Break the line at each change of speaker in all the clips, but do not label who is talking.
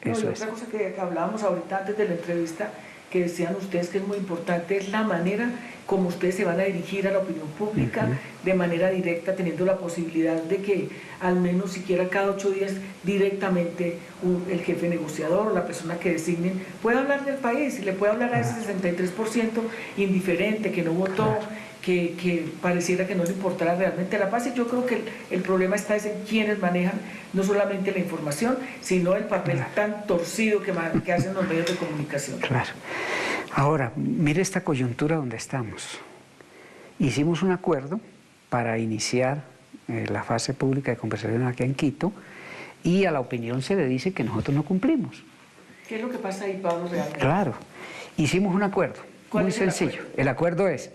No,
Eso
y
es.
otra cosa que hablábamos ahorita antes de la entrevista, que decían ustedes que es muy importante, es la manera como ustedes se van a dirigir a la opinión pública de manera directa, teniendo la posibilidad de que al menos siquiera cada 8 días directamente el jefe negociador o la persona que designen pueda hablar del país y le puede hablar a ese 63% indiferente que no votó, que pareciera que no le importara realmente la paz. Y yo creo que el problema está es en quienes manejan no solamente la información, sino el papel tan torcido que hacen los medios de comunicación.
Claro. Ahora, mire esta coyuntura donde estamos. Hicimos un acuerdo para iniciar la fase pública de conversación aquí en Quito y a la opinión se le dice que nosotros no cumplimos.
¿Qué es lo que pasa ahí, Pablo, realmente?
Claro. Hicimos un acuerdo, muy sencillo. El acuerdo es,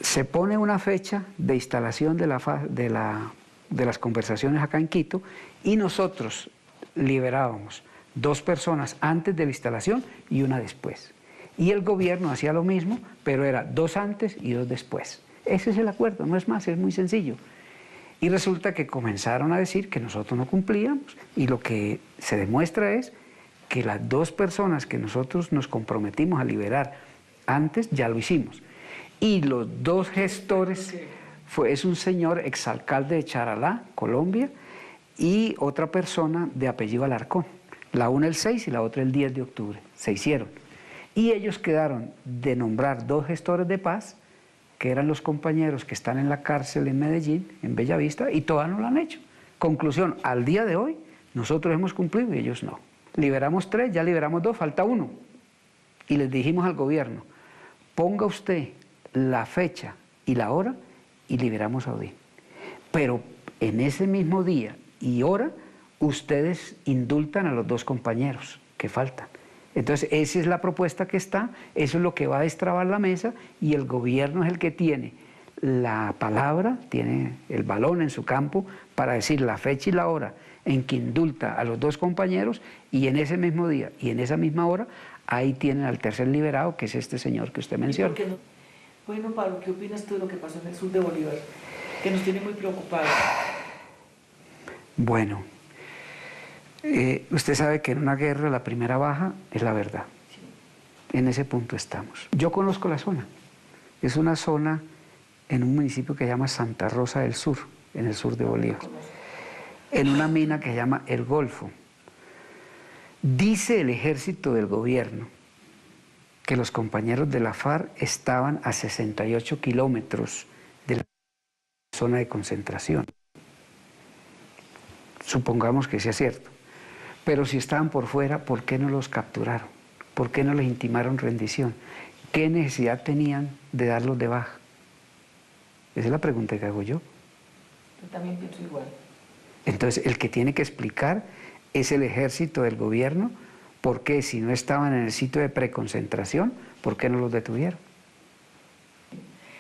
se pone una fecha de instalación de las conversaciones acá en Quito y nosotros liberábamos 2 personas antes de la instalación y una después. Y el gobierno hacía lo mismo, pero era 2 antes y 2 después. Ese es el acuerdo, no es más, es muy sencillo. Y resulta que comenzaron a decir que nosotros no cumplíamos y lo que se demuestra es que las 2 personas que nosotros nos comprometimos a liberar antes ya lo hicimos. Y los 2 gestores, es un señor exalcalde de Charalá, Colombia, y otra persona de apellido Alarcón. La una el 6 y la otra el 10 de octubre. Se hicieron. Y ellos quedaron de nombrar 2 gestores de paz, que eran los compañeros que están en la cárcel en Medellín, en Bellavista, y todavía no lo han hecho. Conclusión, al día de hoy, nosotros hemos cumplido y ellos no. Liberamos 3, ya liberamos 2, falta 1. Y les dijimos al gobierno, ponga usted la fecha y la hora y liberamos a Odín. Pero en ese mismo día y hora, ustedes indultan a los 2 compañeros que faltan. Entonces, esa es la propuesta que está, eso es lo que va a destrabar la mesa y el gobierno es el que tiene la palabra, tiene el balón en su campo para decir la fecha y la hora en que indulta a los 2 compañeros y en ese mismo día y en esa misma hora, ahí tienen al tercer liberado, que es este señor que usted menciona.
¿Y por qué no? Bueno, Pablo, ¿qué opinas tú de lo que pasó en el sur de Bolívar? Que nos tiene muy preocupados.
Bueno, usted sabe que en una guerra la primera baja es la verdad. Sí. En ese punto estamos. Yo conozco la zona. Es una zona en un municipio que se llama Santa Rosa del Sur, en el sur de Bolívar. En una mina que se llama El Golfo. Dice el ejército del gobierno que los compañeros de la FARC estaban a 68 kilómetros de la zona de concentración. Supongamos que sea cierto. Pero si estaban por fuera, ¿por qué no los capturaron? ¿Por qué no les intimaron rendición? ¿Qué necesidad tenían de darlos de baja? Esa es la pregunta que hago yo.
Yo también pienso igual.
Entonces, el que tiene que explicar es el ejército del gobierno, por qué si no estaban en el sitio de preconcentración, ¿por qué no los detuvieron?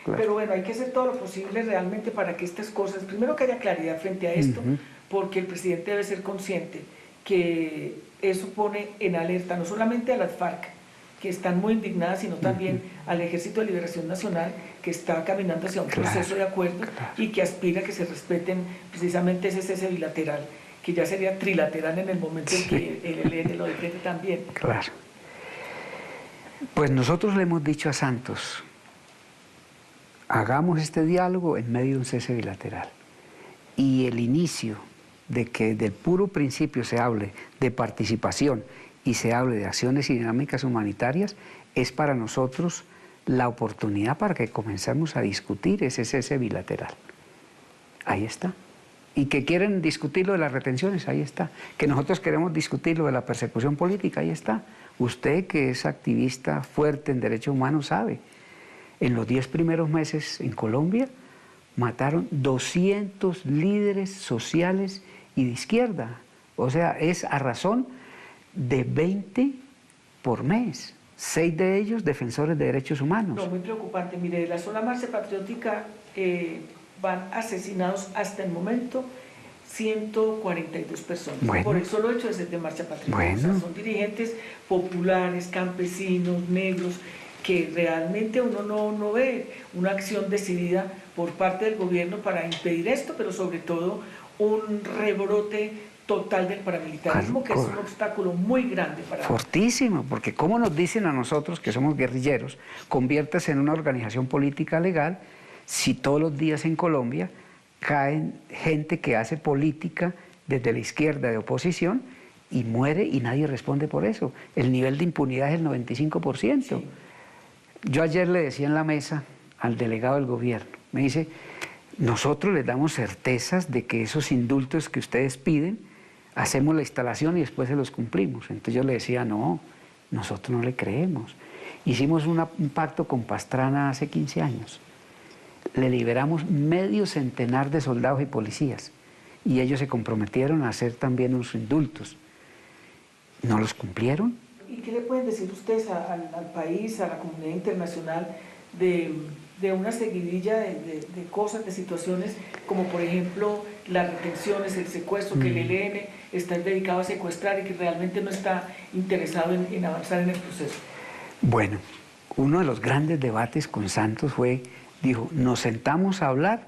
Claro. Pero bueno, hay que hacer todo lo posible realmente para que estas cosas, primero que haya claridad frente a esto, porque el presidente debe ser consciente que eso pone en alerta no solamente a las FARC, que están muy indignadas, sino también al Ejército de Liberación Nacional, que está caminando hacia un proceso de acuerdo y que aspira a que se respeten precisamente ese cese bilateral, que ya sería trilateral en el momento en que el ELN lo decrete también.
Claro. Pues nosotros le hemos dicho a Santos, hagamos este diálogo en medio de un cese bilateral. Y el inicio de que del puro principio se hable de participación y se hable de acciones y dinámicas humanitarias es para nosotros la oportunidad para que comencemos a discutir ese cese bilateral. Ahí está. Y que quieren discutir lo de las retenciones, ahí está. Que nosotros queremos discutir lo de la persecución política, ahí está. Usted, que es activista fuerte en derechos humanos, sabe. En los 10 primeros meses en Colombia mataron 200 líderes sociales y de izquierda. O sea, es a razón de 20 por mes. 6 de ellos defensores de derechos humanos.
No, muy preocupante. Mire, de la sola Marcha Patriótica van asesinados hasta el momento 142 personas. Bueno, por el solo hecho de ser de Marcha Patriótica. Bueno. O sea, son dirigentes populares, campesinos, negros, que realmente uno no ve una acción decidida por parte del gobierno para impedir esto, pero sobre todo un rebrote total del paramilitarismo, que es un obstáculo muy grande para...
Fortísimo, porque ¿cómo nos dicen a nosotros, que somos guerrilleros, conviértase en una organización política legal, si todos los días en Colombia caen gente que hace política desde la izquierda de oposición y muere y nadie responde por eso? El nivel de impunidad es el 95%. Sí. Yo ayer le decía en la mesa al delegado del gobierno, me dice, nosotros les damos certezas de que esos indultos que ustedes piden, hacemos la instalación y después se los cumplimos. Entonces yo le decía, no, nosotros no le creemos. Hicimos un pacto con Pastrana hace 15 años. Le liberamos medio centenar de soldados y policías y ellos se comprometieron a hacer también unos indultos. ¿No los cumplieron?
¿Y qué le pueden decir ustedes al país, a la comunidad internacional, de una seguidilla de cosas, de situaciones, como por ejemplo las retenciones, el secuestro, que el ELN está dedicado a secuestrar y que realmente no está interesado en avanzar en el proceso?
Bueno, uno de los grandes debates con Santos dijo, nos sentamos a hablar,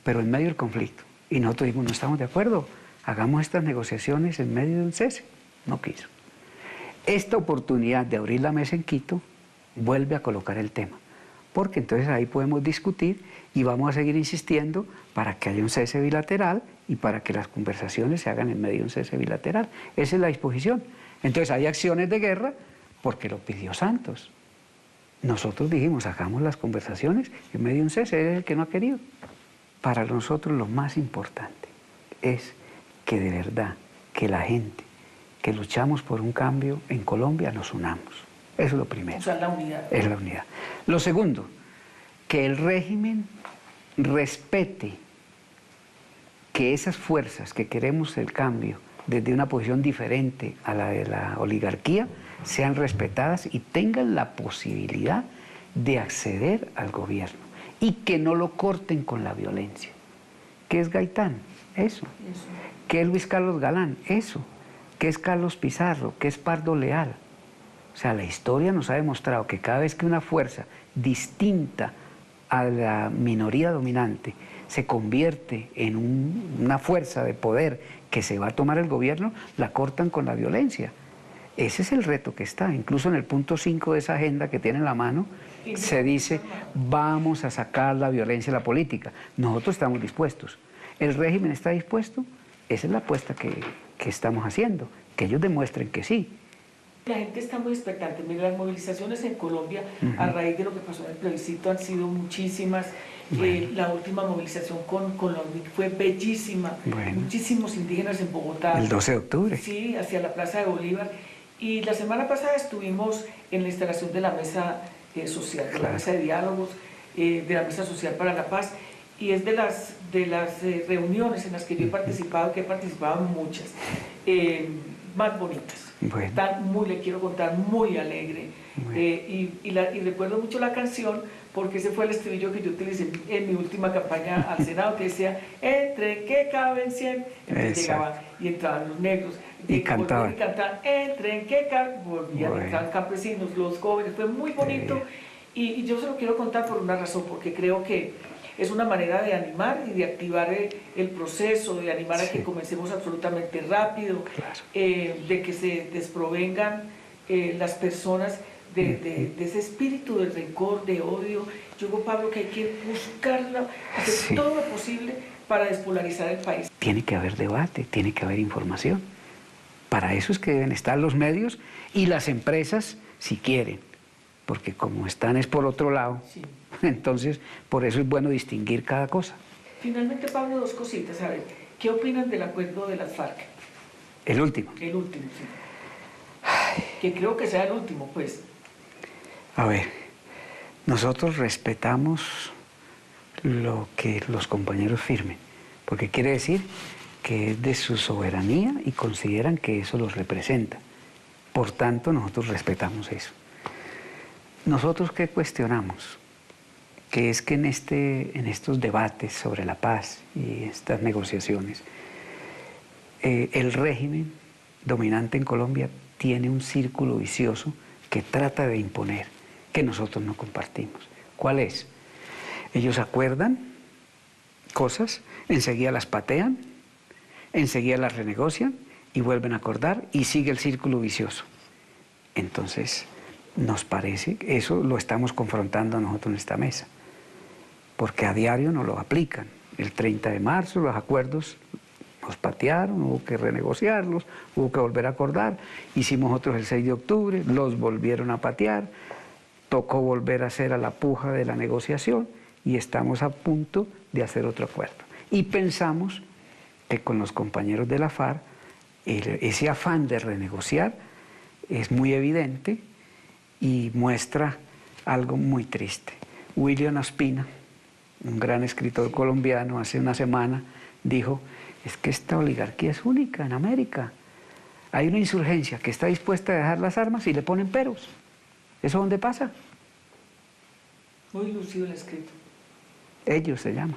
pero en medio del conflicto. Y nosotros dijimos, no estamos de acuerdo, hagamos estas negociaciones en medio de un cese. No quiso. Esta oportunidad de abrir la mesa en Quito vuelve a colocar el tema, porque entonces ahí podemos discutir y vamos a seguir insistiendo para que haya un cese bilateral y para que las conversaciones se hagan en medio de un cese bilateral. Esa es la disposición. Entonces hay acciones de guerra porque lo pidió Santos. Nosotros dijimos, hagamos las conversaciones en medio de un cese, él es el que no ha querido. Para nosotros lo más importante es que de verdad, que la gente que luchamos por un cambio en Colombia nos unamos. Eso es lo primero.
O sea, la unidad.
Es la unidad. Lo segundo, que el régimen respete que esas fuerzas que queremos el cambio desde una posición diferente a la de la oligarquía sean respetadas y tengan la posibilidad de acceder al gobierno y que no lo corten con la violencia. ¿Qué es Gaitán? Eso. ¿Qué es Luis Carlos Galán? Eso. ¿Qué es Carlos Pizarro? ¿Qué es Pardo Leal? O sea, la historia nos ha demostrado que cada vez que una fuerza distinta a la minoría dominante se convierte en una fuerza de poder que se va a tomar el gobierno, la cortan con la violencia. Ese es el reto que está. Incluso en el punto 5 de esa agenda que tiene en la mano, se dice, vamos a sacar la violencia de la política. Nosotros estamos dispuestos. ¿El régimen está dispuesto? Esa es la apuesta que estamos haciendo, que ellos demuestren que sí.
La gente está muy expectante. Mira, las movilizaciones en Colombia a raíz de lo que pasó en el plebiscito han sido muchísimas. Bueno. La última movilización con la UNIC fue bellísima. Bueno. Muchísimos indígenas en Bogotá.
El 12 de octubre.
Sí, hacia la Plaza de Bolívar. Y la semana pasada estuvimos en la instalación de la mesa social, de la mesa de diálogos, de la mesa social para la paz. Y es de las reuniones en las que yo he participado, que he participado en muchas, más bonitas.
Bueno.
Le quiero contar, muy alegre. Bueno. Y recuerdo mucho la canción, porque ese fue el estribillo que yo utilicé en mi última campaña al Senado, que decía, entre que caben 100, llegaban y entraban los negros.
Y cantaban.
Entre que caben, volvían a entrar campesinos, los jóvenes, fue muy bonito. Y yo se lo quiero contar por una razón, porque creo que es una manera de animar y de activar el proceso, de animar a que comencemos absolutamente rápido, de que se desprovengan las personas de ese espíritu de rencor, de odio. Yo digo, Pablo, que hay que buscarla, hacer todo lo posible para despolarizar el país.
Tiene que haber debate, tiene que haber información. Para eso es que deben estar los medios y las empresas, si quieren, porque como están es por otro lado. Sí. Entonces, por eso es bueno distinguir cada cosa.
Finalmente, Pablo, dos cositas. A ver, ¿qué opinan del acuerdo de las FARC?
El último.
El último, sí. Ay. Que creo que sea el último, pues.
A ver, nosotros respetamos lo que los compañeros firmen, porque quiere decir que es de su soberanía y consideran que eso los representa. Por tanto, nosotros respetamos eso. ¿Nosotros qué cuestionamos? Que es que en estos debates sobre la paz y estas negociaciones, el régimen dominante en Colombia tiene un círculo vicioso que trata de imponer, que nosotros no compartimos. ¿Cuál es? Ellos acuerdan cosas, enseguida las patean enseguida la renegocian y vuelven a acordar y sigue el círculo vicioso. Entonces, nos parece que eso lo estamos confrontando nosotros en esta mesa, porque a diario no lo aplican. El 30 de marzo los acuerdos los patearon, hubo que renegociarlos, hubo que volver a acordar. Hicimos otros el 6 de octubre, los volvieron a patear, tocó volver a hacer a la puja de la negociación y estamos a punto de hacer otro acuerdo. Y pensamos que con los compañeros de la FARC, ese afán de renegociar es muy evidente y muestra algo muy triste. William Ospina, un gran escritor colombiano, hace una semana dijo: es que esta oligarquía es única en América. Hay una insurgencia que está dispuesta a dejar las armas y le ponen peros. ¿Eso dónde pasa?
Muy lúcido el escrito.
Ellos se llaman.